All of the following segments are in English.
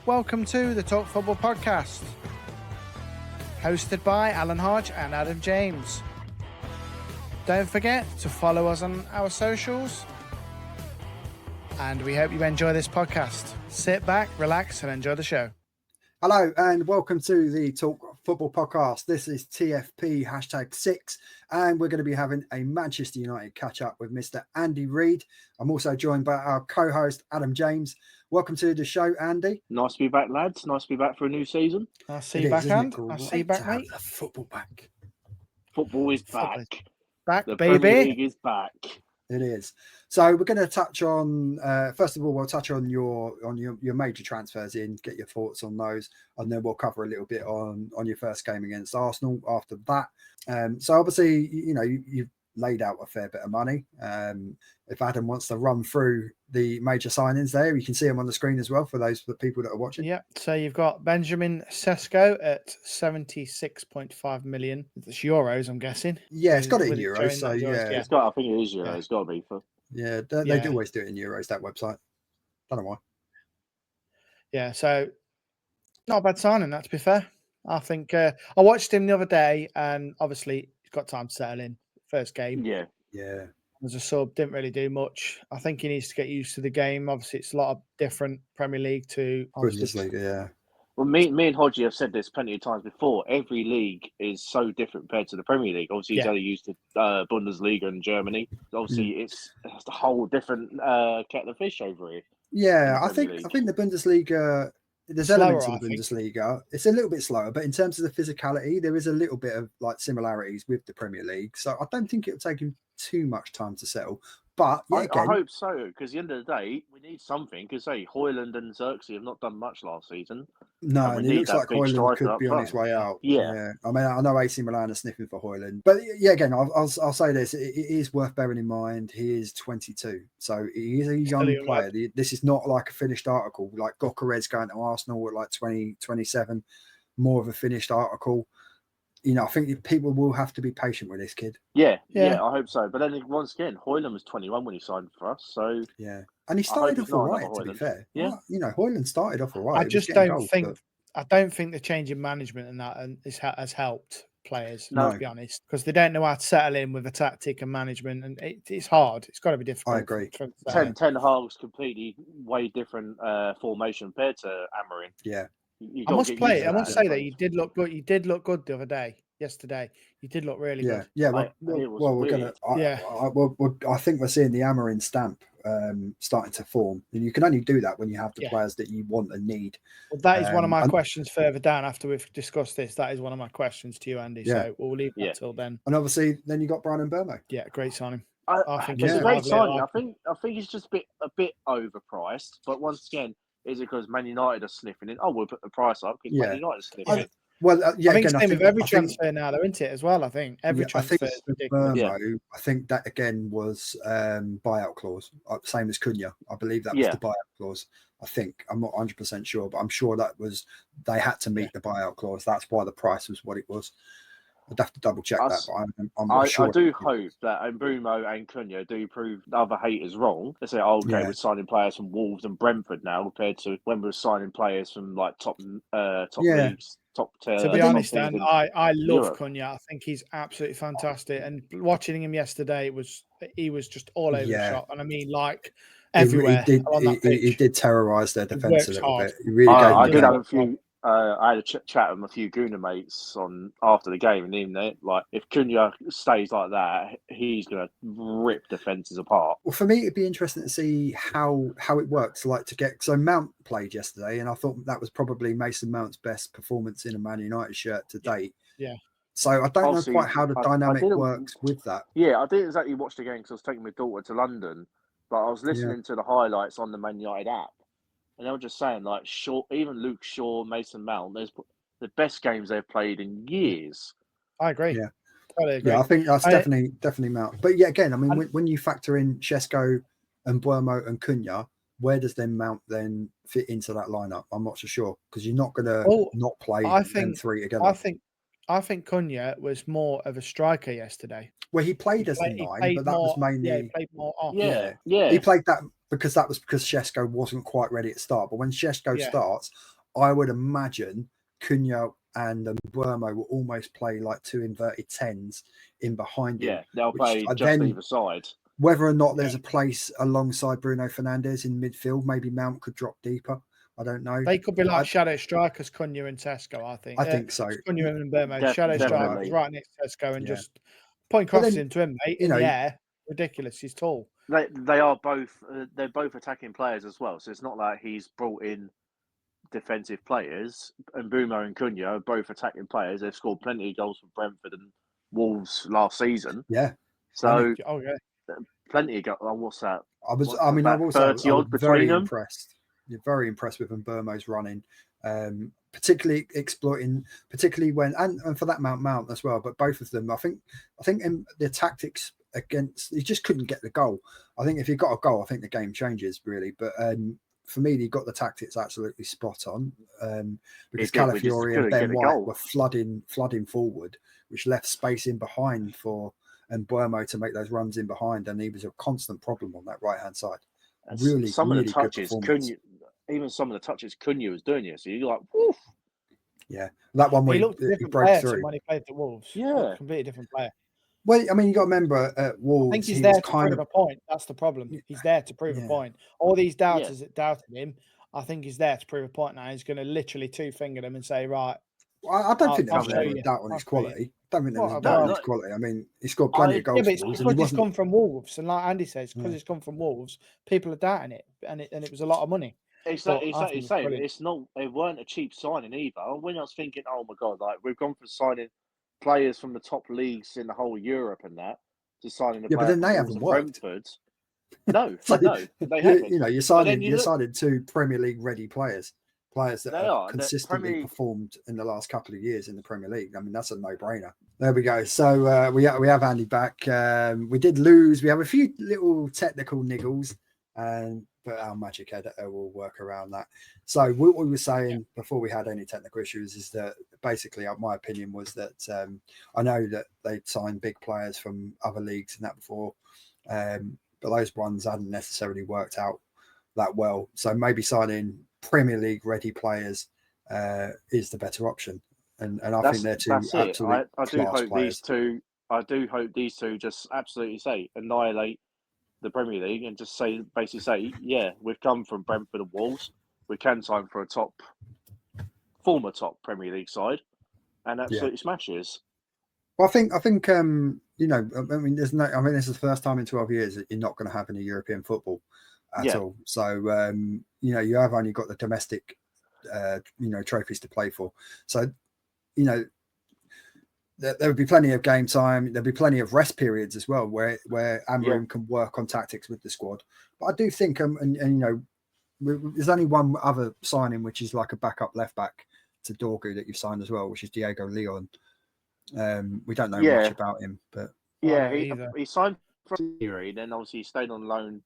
Welcome to the Talk Football Podcast, hosted by Alan Hodge and Adam James. Don't forget to follow us on our socials, and we hope you enjoy this podcast. Sit back, relax, and enjoy the show. Hello and welcome to the Talk Football Podcast. This is TFP #6, and we're going to be having a Manchester United catch up with Mr. Andy Reid. I'm also joined by our co-host Adam James. Welcome to the show, Andy. Nice to be back, lads. Nice to be back for a new season. I'll see you back, and I'll see you back, mate. The football back. Football is back. Back, the baby. Premier League is back. It is. So we're going to touch on. First of all, we'll touch on your major transfers get your thoughts on those, and then we'll cover a little bit on your first game against Arsenal after that. So obviously, you've laid out a fair bit of money. If Adam wants to run through the major signings there, you can see them on the screen as well for the people that are watching. Yeah. So you've got Benjamin Sesko at 76.5 million. It's euros, I'm guessing. Yeah, it's got it in euros. So yeah, it's got. I think it is euros. It's got to be for. Yeah, they do always do it in euros. That website. Don't know why. Yeah. So not a bad signing. That, to be fair, I think I watched him the other day, and obviously he's got time to settle in. First game. Yeah. As a sub, didn't really do much. I think he needs to get used to the game. Obviously, it's a lot of different Premier League to Bundesliga. Yeah. Well, me and Hodgie have said this plenty of times before. Every league is so different compared to the Premier League. Obviously, he's only used to Bundesliga in Germany. Obviously, it's a whole different kettle of fish over here. Yeah, I think the Bundesliga. There's elements of the Bundesliga. It's a little bit slower, but in terms of the physicality, there is a little bit of like similarities with the Premier League. So I don't think it'll take him too much time to settle. But yeah, I hope so, because at the end of the day, we need something. Because Højlund and Xerxes have not done much last season. No, and it looks like Højlund could be on his way out. Yeah. I mean, I know AC Milan are sniffing for Højlund, but yeah, again, I'll say this: it is worth bearing in mind. He is 22, so he is a young player. This is not like a finished article like Gyökeres going to Arsenal at like 27. More of a finished article. I think people will have to be patient with this kid. Yeah, I hope so. But then once again, Højlund was 21 when he signed for us. So yeah, and he started off all right. To be fair, Højlund started off all right. I don't think the change in management and that has helped players. No. To be honest, because they don't know how to settle in with a tactic and management, and it's hard. It's got to be difficult. I agree. Ten Hag's completely way different formation compared to Amorim. Yeah. I must say that you did look good. You did look good the other day. Yesterday, you did look really good. Yeah. We're gonna. I think we're seeing the Amorim stamp starting to form, and you can only do that when you have the players that you want and need. Well, that is one of my questions further down after we've discussed this. That is one of my questions to you, Andy. So we'll leave that till then. And obviously, then you got Brian Mbeumo. Yeah, great signing. I think it's a great signing. I think he's just a bit overpriced, but once again. Is it because Man United are sniffing it? Oh, we'll put the price up because Man United are sniffing it. Well, I think same with every transfer now, though, isn't it? As well, I think every transfer is ridiculous. I think that again was buyout clause, same as Cunha. I believe that was the buyout clause. I think I'm not 100% sure, but I'm sure that was they had to meet the buyout clause. That's why the price was what it was. I'd have to double check that, but I'm not sure. I do hope that Mbeumo and Cunha do prove the other haters wrong. They say, we're signing players from Wolves and Brentford now compared to when we were signing players from like top leagues, top tier. To be honest, Dan, I love Cunha. I think he's absolutely fantastic. And watching him yesterday, he was just all over the shop. And I mean, like everywhere. He did terrorise their defence a little bit. He really I did have a few. I had a chat with a few Gooner mates after the game, and even like if Cunha stays like that, he's going to rip defences apart. Well, for me, it'd be interesting to see how it works. So Mount played yesterday, and I thought that was probably Mason Mount's best performance in a Man United shirt to date. Yeah. So I don't know quite how the dynamic works with that. Yeah, I didn't exactly watch the game because I was taking my daughter to London, but I was listening to the highlights on the Man United app. And they were just saying, like, even Luke Shaw, Mason Mount, there's the best games they've played in years. I agree. Yeah, totally agree. I think that's definitely Mount. But yeah, again, I mean, when you factor in Sesko and Mbeumo and Cunha, where does then Mount then fit into that lineup? I'm not so sure because you're not going to not play them three together. I think Cunha was more of a striker yesterday. Well, he played as a 9, but that was mainly he played more off. Yeah. He played that because that was because Šeško wasn't quite ready at start. But when Šeško starts, I would imagine Cunha and Burmo will almost play like two inverted 10s in behind him. Yeah, they'll play just either side. Whether or not there's a place alongside Bruno Fernandes in midfield, maybe Mount could drop deeper. I don't know. They could be like shadow strikers, Cunha and Tesco, I think. I think so. Cunha and Burmo, shadow strikers right next to Tesco and just point crosses into him, mate, in the air. Ridiculous. He's tall. They are both. They're both attacking players as well. So it's not like he's brought in defensive players. And Bruno and Cunha are both attacking players. They've scored plenty of goals for Brentford and Wolves last season. Yeah. So plenty of goals. What's that? I will say, 30 odd between them. Impressed. You're very impressed with Burmo's running, particularly exploiting, particularly when and for that Mount as well. But both of them, I think in the tactics against, he just couldn't get the goal. I think if he got a goal, I think the game changes really. But for me, he got the tactics absolutely spot on because Calafiori and Ben White were flooding forward, which left space in behind for Burmo to make those runs in behind, and he was a constant problem on that right hand side. Really, some really of the touches, even some of the touches Cunha was doing, so you're like, woof. Yeah, that one where he looked different player to when he played the Wolves. Yeah, completely different player. Well, I mean, you got to remember at Wolves, I think he's there to prove a point. That's the problem. He's there to prove a point. All these doubters that doubted him, I think he's there to prove a point now. He's going to literally two-finger them and say, right. Well, I don't think there was any doubt on his quality. I don't think there was a doubt on his quality. I mean, he scored plenty of goals. Yeah, but it's because he's come from Wolves. And like Andy says, because he's come from Wolves, people are doubting it. And it was a lot of money. It's not. It weren't a cheap signing either. When I was thinking, oh my god, like we've gone for signing players from the top leagues in the whole Europe and that to signing the but then they haven't worked. No, they haven't. You're signing two Premier League ready players that have consistently performed in the last couple of years in the Premier League. I mean, that's a no-brainer. There we go. So we have Andy back. We did lose. We have a few little technical niggles, but our magic editor will work around that. So what we were saying before we had any technical issues is that basically my opinion was that I know that they'd signed big players from other leagues and that before, but those ones hadn't necessarily worked out that well. So maybe signing Premier League ready players is the better option. And I think they're two absolute class players. I do hope these two just absolutely annihilate the Premier League and just basically say, yeah, we've come from Brentford and Wolves. We can sign for a former top Premier League side, and absolutely smashes. Well, I think I mean, this is the first time in 12 years that you're not going to have any European football at all. So you have only got the domestic trophies to play for. So there would be plenty of game time. There'll be plenty of rest periods as well, where Amorim can work on tactics with the squad. But I do think, there's only one other signing, which is like a backup left back to Dorgu that you've signed as well, which is Diego Leon. We don't know much about him, but he signed for January, then obviously he stayed on loan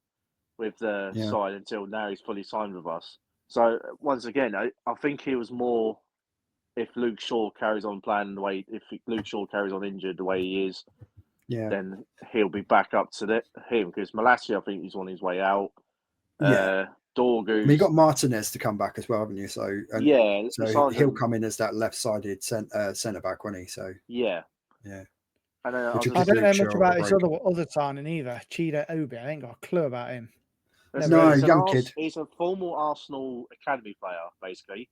with the side until now he's fully signed with us. So once again, I think he was more. If Luke Shaw carries on playing the way, if Luke Shaw carries on injured the way he is, then he'll be back up to him because Malacia, I think he's on his way out. Dorgu. You got Martinez to come back as well, haven't you? So he'll come in as that left-sided centre back, won't he? So yeah. And I don't know much about his other signing either. Chido Obi. I ain't got a clue about him. Young kid. He's a former Arsenal academy player, basically.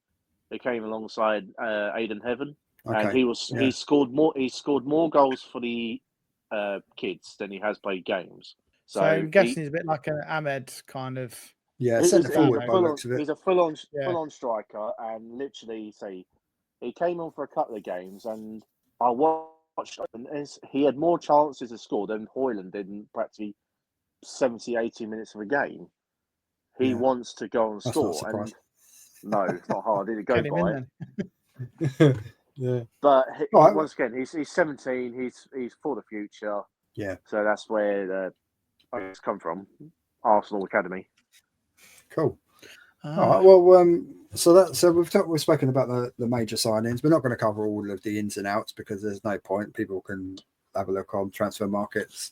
He came alongside Aidan Heaven, and he scored more goals for the kids than he has played games. So I'm guessing he's a bit like an Ahmed kind of. Yeah, centre forward by the looks of it. He's a full-on striker, and literally, he came on for a couple of games, and I watched, and he had more chances to score than Højlund did in practically 70, 80 minutes of a game. He wants to go and score. No, it's not hard. Did it go by? But once again, he's 17. He's for the future. Yeah. So that's where I come from, Arsenal Academy. Cool. All right. Well, so we've spoken about the major signings. We're not going to cover all of the ins and outs because there's no point. People can have a look on Transfer Market's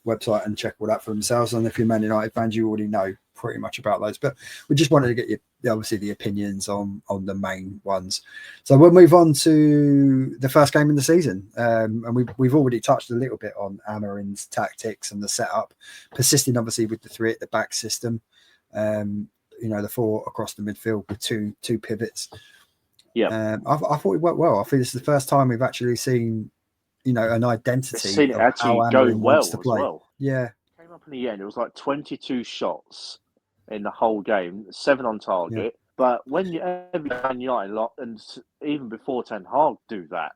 website and check all that for themselves. And if you're Man United fans, you already know pretty much about those. But we just wanted to get obviously the opinions on the main ones. So we'll move on to the first game in the season, and we've already touched a little bit on Amarin's tactics and the setup, persisting obviously with the 3 at the back system. The 4 across the midfield with two pivots. Yeah, I thought it worked well. I think this is the first time we've actually seen, an identity seen it of actually how go Amarin well wants to play. as well. Yeah, Came up in the end. It was like 22 shots in the whole game, 7 on target. Yeah. But when you every Man United lot, and even before Ten Hag do that,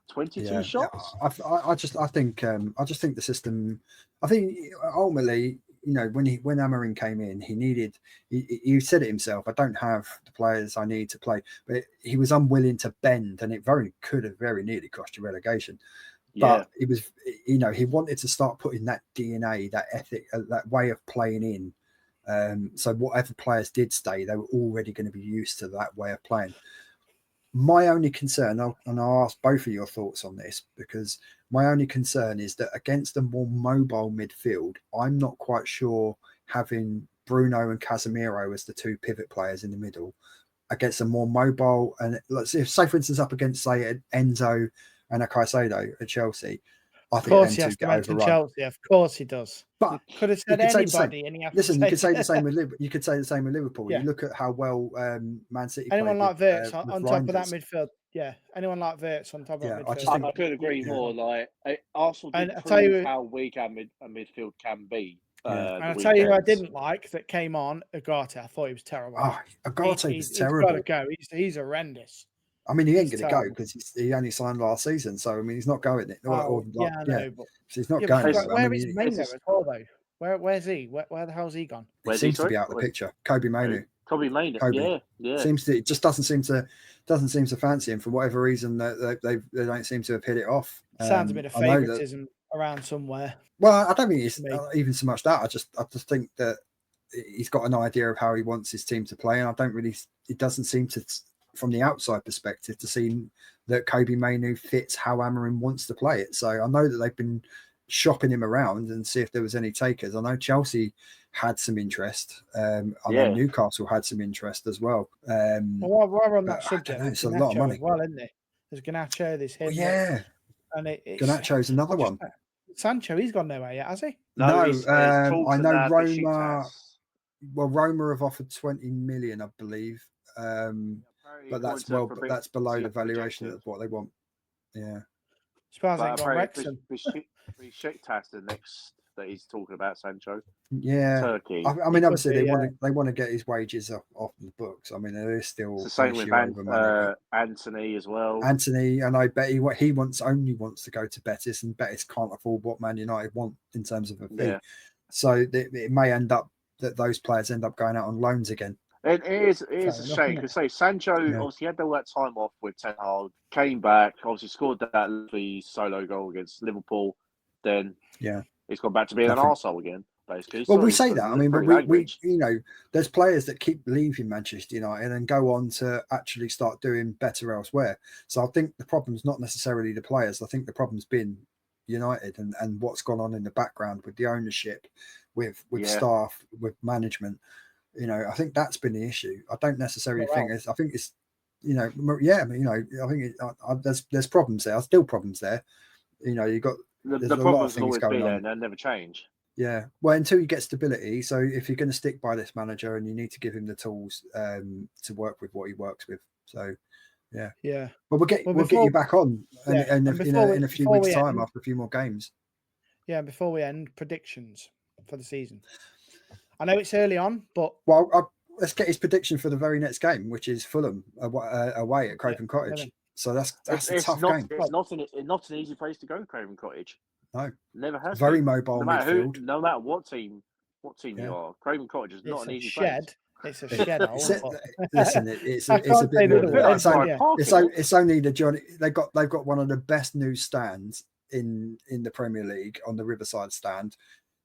22 shots. I just think the system. I think ultimately, when Amarin came in, he said it himself. I don't have the players I need to play, but he was unwilling to bend, and it could have very nearly cost you relegation. Yeah. But it was, he wanted to start putting that DNA, that ethic, that way of playing in. So whatever players did stay, they were already going to be used to that way of playing. My only concern, and I'll ask both of your thoughts on this, because my only concern is that against a more mobile midfield, I'm not quite sure having Bruno and Casemiro as the 2 pivot players in the middle against a more mobile, and let's say for instance up against say Enzo and a Caicedo at Chelsea, I think them 2 get overrun. Chelsea, of course he does. But he could have said anybody, and he listen, you could say the same with Liverpool. You could say the same with Liverpool. Yeah. You look at how well Man City. Anyone like Wirtz on top of that Reinders. midfield. Yeah, anyone like Wirtz on top of that midfield. I just think I couldn't agree more. Like Arsenal did And I tell prove you- how weak our midfield can be. And I'll tell you who I didn't like that came on, Agate. I thought he was terrible. Oh, Agate is terrible. He's got to go. He's horrendous. I mean, he ain't going to go terrible. because he only signed last season. So, I mean, he's not going it. I know, but he's not yeah, going. but where is he Mainoo as well, though? Where's he? Where the hell's he gone? seems to be out of the picture. Kobe Mainoo. Kobe Mainoo. Yeah. It just doesn't seem to fancy him for whatever reason. That they don't seem to have hit it off. Sounds a bit of favouritism around somewhere. Well, I don't think it's even so much that. I just think that he's got an idea of how he wants his team to play, and it doesn't seem to, from the outside perspective, to see that Kobe Mainoo fits how Amarin wants to play it. So I know that they've been shopping him around and see if there was any takers. I know Chelsea had some interest. I know Newcastle had some interest as well. While we're on that subject, it's a lot of money. Well, isn't it? There's Garnacho, there's him. Yeah. And Garnacho's another one. Sancho, he's gone nowhere yet, has he? No, I know Roma. Well, Roma have offered 20 million, I believe. But that's below the valuation of what they want. Yeah. Surprised they got Wrexham. Besiktas the next that he's talking about, Sancho. Yeah. Turkey. I mean, obviously they want to get his wages off the books. I mean, there is still it's the same with Anthony as well. Anthony, and I bet he only wants to go to Betis, and Betis can't afford what Man United want in terms of a fee. Yeah. So it may end up that those players end up going out on loans again. It is a shame because Sancho obviously had all that time off with Ten Hag, came back, obviously scored that lovely solo goal against Liverpool. Then he's gone back to being an arsehole again, basically. Well, we say that. I mean, but we there's players that keep leaving Manchester United and go on to actually start doing better elsewhere. So I think the problem's not necessarily the players. I think the problem's been United and what's gone on in the background with the ownership, with staff, with management. I think that's been the issue. I don't necessarily think it's. I think it's, I think there's problems there. Still problems there. You got the problems will always be there, and they'll never change. Yeah. Well, until you get stability. So if you're going to stick by this manager, and you need to give him the tools to work with what he works with. So yeah. Well, we'll get you back on in a few weeks' time after a few more games. Yeah. Before we end, predictions for the season. I know it's early on, but let's get his prediction for the very next game, which is Fulham away at Craven Cottage. So that's a tough game. It's not an easy place to go, Craven Cottage. No, never has. Very mobile midfield. No matter what team you are, Craven Cottage is not an easy place. It's a shed. Listen, it's a bit. It's only the Johnny. They've got one of the best new stands in the Premier League on the Riverside stand.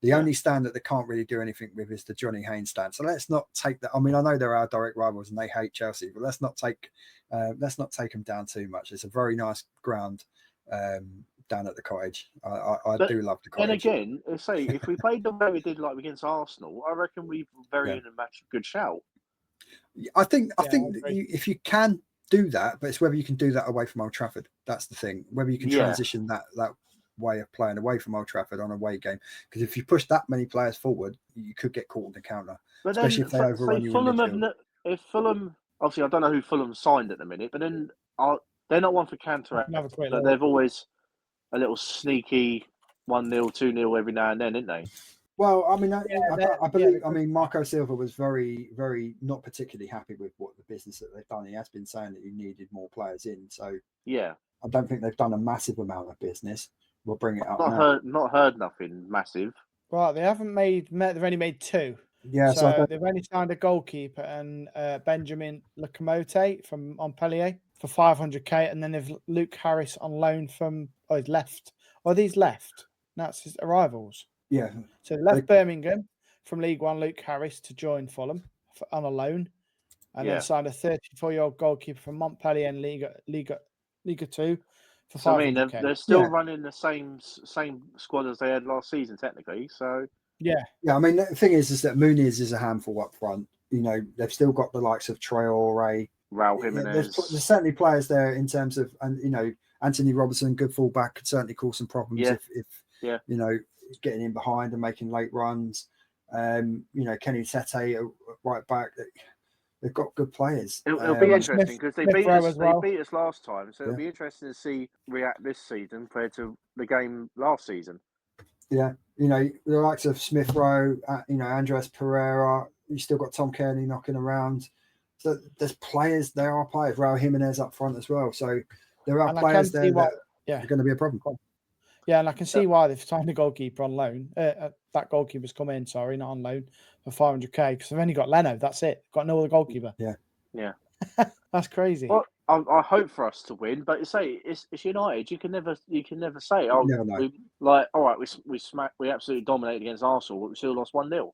The only stand that they can't really do anything with is the Johnny Haynes stand. So let's not take that. I mean, I know they're our direct rivals and they hate Chelsea, but let's not take them down too much. It's a very nice ground, down at the Cottage. I But do love the then Cottage. again, say if we played the way we did like against Arsenal, I reckon we very in a match good shout. I think agree. if you can do that, but it's whether you can do that away from Old Trafford. That's the thing. Whether you can transition that way of playing away from Old Trafford on a away game. Because if you push that many players forward, you could get caught in the counter. But especially then, if they overrun you in Fulham midfield. if Fulham, obviously, I don't know who Fulham signed at the minute, but then they're not one for counter attack, but they've always a little sneaky 1-0, 2-0 every now and then, isn't they? Well, I mean, I believe. I mean, Marco Silva was very, very not particularly happy with what the business that they've done. He has been saying that he needed more players in. So yeah, I don't think they've done a massive amount of business. We'll bring it up. Not heard nothing massive. Right, they haven't made. They've only made 2. Yeah, so they've only signed a goalkeeper and Benjamin Lecomote from Montpellier for 500k, and then they've Luke Harris on loan from. Oh, he's left. Oh, these left. That's his arrivals. Yeah. So they left Birmingham from League One, Luke Harris, to join Fulham on a loan, and then signed a 34-year-old goalkeeper from Montpellier in Liga 2 for 500k. So, I mean, they're still running the same squad as they had last season, technically. So yeah. I mean, the thing is that Muniz is a handful up front. You know, they've still got the likes of Traore, Raul Jimenez. There's certainly players there in terms of, and you know, Anthony Robertson, good fullback, could certainly cause some problems if you know, getting in behind and making late runs. You know, Kenny Tete right back. They've got good players. It'll be interesting because they beat us last time, so it'll be interesting to see react this season compared to the game last season. Yeah, you know, the likes of Smith Rowe, you know, Andres Pereira. You still got Tom Kearney knocking around. So there are players. Raul Jimenez up front as well. So there are players there that are going to be a problem. Yeah, and I can see why they've signed a goalkeeper on loan. That goalkeeper's come in, not on loan, for 500k, because they've only got Leno. That's it. Got no other goalkeeper. Yeah. That's crazy. Well, I hope for us to win, but it's United. You can never say, oh, never know. We absolutely dominated against Arsenal, but we still lost 1-0.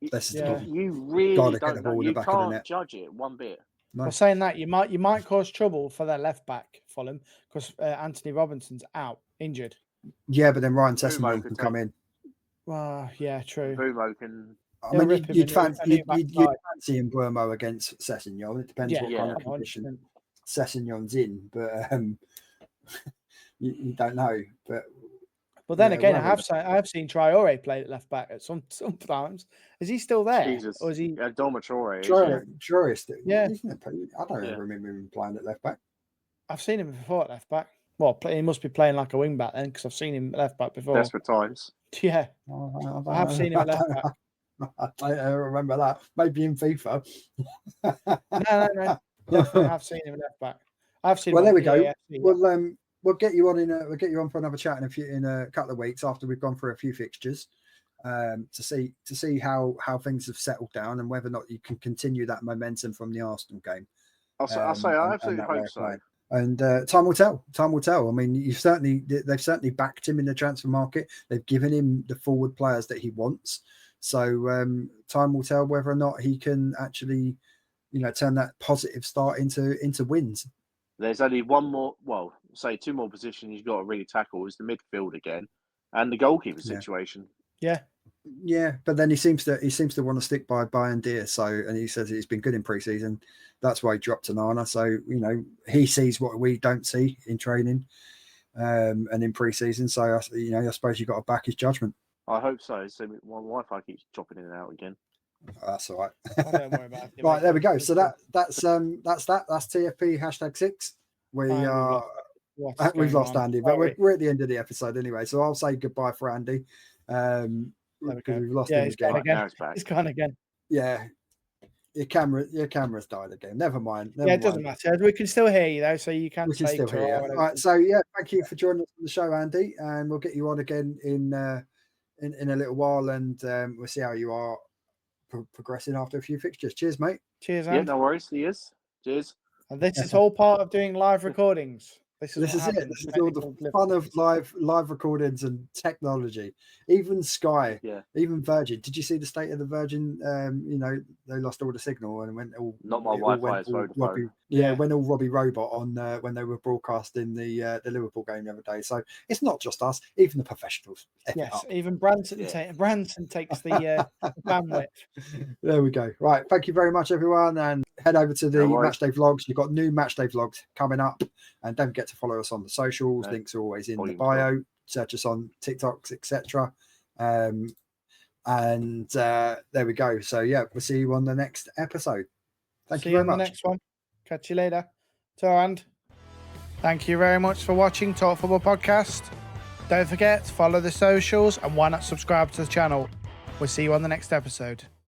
You really don't know. You can't judge it one bit. No. Well, saying that, you might cause trouble for their left back, Fulham, because Anthony Robinson's out, injured. Yeah, but then Ryan Sessegnon can come in. Well, yeah, true. Bumo can. I mean, you'd fancy Buemo against Sessegnon. It depends what kind of condition Sessegnon's in, but you don't know. But then again, I have seen Traore play at left back at sometimes. Is he still there? Jesus. Or is he? Yeah, Traore is still. Yeah. I don't remember him playing at left back. I've seen him before at left back. Well, he must be playing like a wing back then, because I've seen him at left back before. Desperate times. Yeah, I have seen him at left back. I remember that. Maybe in FIFA. No. Definitely have seen him at left back. I've seen. Well, there we go. Yeah. We'll get you on for another chat in a couple of weeks after we've gone through a few fixtures, to see how things have settled down and whether or not you can continue that momentum from the Arsenal game. I absolutely hope so. And time will tell. Time will tell. I mean, they've certainly backed him in the transfer market. They've given him the forward players that he wants. So time will tell whether or not he can actually, you know, turn that positive start into wins. There's only one more. Well, say 2 more positions you've got to really tackle is the midfield again, and the goalkeeper situation. Yeah, but then he seems to want to stick by Bayendier. So, and he says he's been good in pre-season. That's why he dropped to Nana. So, you know, he sees what we don't see in training, and in pre-season. So, you know, I suppose you've got to back his judgment. I hope so. So my Wi-Fi keeps dropping in and out again. That's all right. Don't worry about it. Right, there we go. So that's TFP #6. We've lost Andy, but we're at the end of the episode anyway. So I'll say goodbye for Andy. Because we've lost him again. He's gone again. Yeah. Your camera's died again. Never mind. It doesn't matter. We can still hear you though, so you can still hear you. All right. So thank you for joining us on the show, Andy, and we'll get you on again in a little while, and we'll see how you are progressing after a few fixtures. Cheers, mate. Cheers, Andy. Yeah, no worries. Cheers. And this is all part of doing live recordings. This This what is it. happens This is when all technical the fun of live recordings and technology. Even Sky, Yeah. even Virgin. Did you see the state of the Virgin? You know, they lost all the signal and went all. Not my it all Wi-Fi, went it's all Vodafone. Robbie, Yeah. went all Robbie Robot on when they were broadcasting the Liverpool game the other day. So it's not just us, even the professionals. F it Yes, up. even Branson, Branson takes the bandwidth. There we go. Right. Thank you very much, everyone. And head over to the No worries. Matchday vlogs. You've got new Matchday vlogs coming up. And don't forget to follow us on the socials. No. Links are always in the Volume bio. Search us on TikToks, etc. And there we go. So, yeah, we'll see you on the next episode. Thank you very much. See you on the next one. Catch you later. And thank you very much for watching Talk Football Podcast. Don't forget to follow the socials and why not subscribe to the channel. We'll see you on the next episode.